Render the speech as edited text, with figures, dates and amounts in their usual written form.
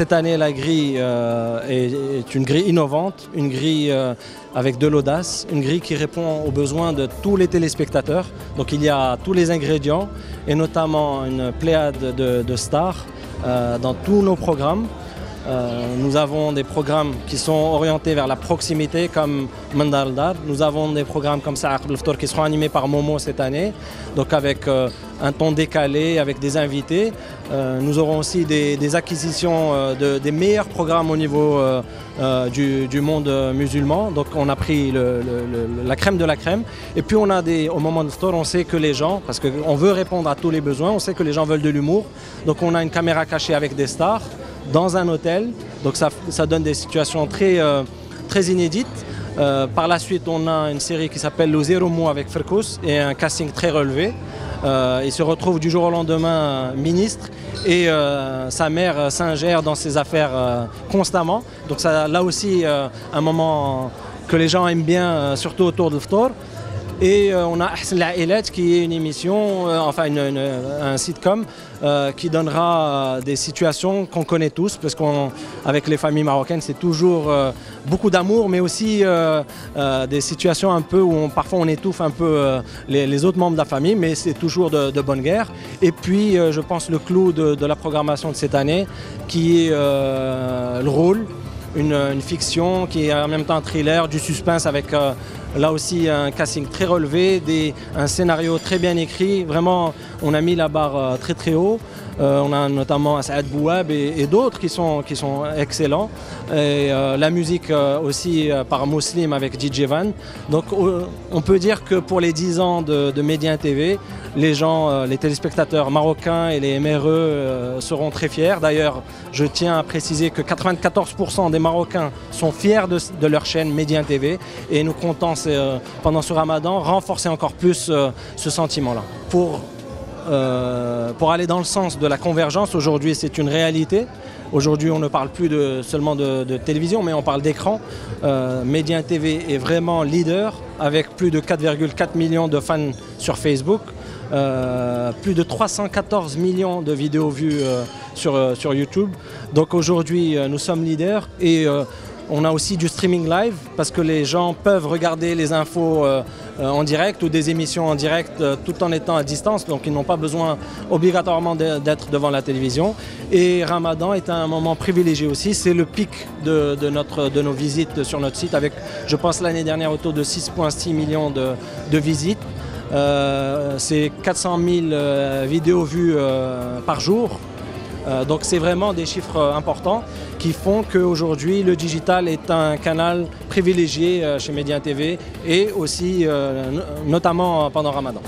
cette année, la grille est une grille innovante, une grille avec de l'audace, une grille qui répond aux besoins de tous les téléspectateurs. Donc il y a tous les ingrédients et notamment une pléiade de stars dans tous nos programmes. Nous avons des programmes qui sont orientés vers la proximité comme Mandar Dar. Nous avons des programmes comme Saaq Belftour qui seront animés par Momo cette année, donc avec un ton décalé, avec des invités. Nous aurons aussi des acquisitions des meilleurs programmes au niveau du monde musulman. Donc on a pris la crème de la crème. Et puis on a au moment de Store, on sait que les gens, parce qu'on veut répondre à tous les besoins, on sait que les gens veulent de l'humour. Donc on a une caméra cachée avec des stars dans un hôtel, donc ça donne des situations très inédites. Par la suite, on a une série qui s'appelle Le Zéro Mot avec Ferkous et un casting très relevé. Il se retrouve du jour au lendemain ministre et sa mère s'ingère dans ses affaires constamment. Donc ça, là aussi, un moment que les gens aiment bien, surtout autour de l'Ftour. Et on a Ahsen L'Aïlat qui est une émission, un sitcom qui donnera des situations qu'on connaît tous, parce qu'avec les familles marocaines, c'est toujours beaucoup d'amour, mais aussi des situations un peu où parfois on étouffe un peu les autres membres de la famille, mais c'est toujours de bonne guerre. Et puis, je pense, le clou de la programmation de cette année, qui est le rôle. Une fiction qui est en même temps un thriller, du suspense avec là aussi un casting très relevé, un scénario très bien écrit. Vraiment, on a mis la barre très très haut. On a notamment Saad Bouab et d'autres qui sont excellents. Et la musique aussi par Muslim avec DJ Van. Donc on peut dire que pour les 10 ans de Média TV, les gens, les téléspectateurs marocains et les MRE seront très fiers. D'ailleurs, je tiens à préciser que 94% des Marocains sont fiers de leur chaîne Média TV et nous comptons pendant ce Ramadan renforcer encore plus ce sentiment-là. Pour aller dans le sens de la convergence, aujourd'hui c'est une réalité. Aujourd'hui on ne parle plus seulement de télévision, mais on parle d'écran. Média TV est vraiment leader avec plus de 4,4 millions de fans sur Facebook. Plus de 314 millions de vidéos vues sur YouTube. Donc aujourd'hui nous sommes leaders et on a aussi du streaming live parce que les gens peuvent regarder les infos en direct ou des émissions en direct tout en étant à distance, donc ils n'ont pas besoin obligatoirement d'être devant la télévision. Et Ramadan est un moment privilégié aussi, c'est le pic de nos visites sur notre site avec, je pense l'année dernière, autour de 6,6 millions de visites. C'est 400 000 vidéos vues par jour. Donc c'est vraiment des chiffres importants qui font qu'aujourd'hui le digital est un canal privilégié chez Média TV et aussi notamment pendant Ramadan.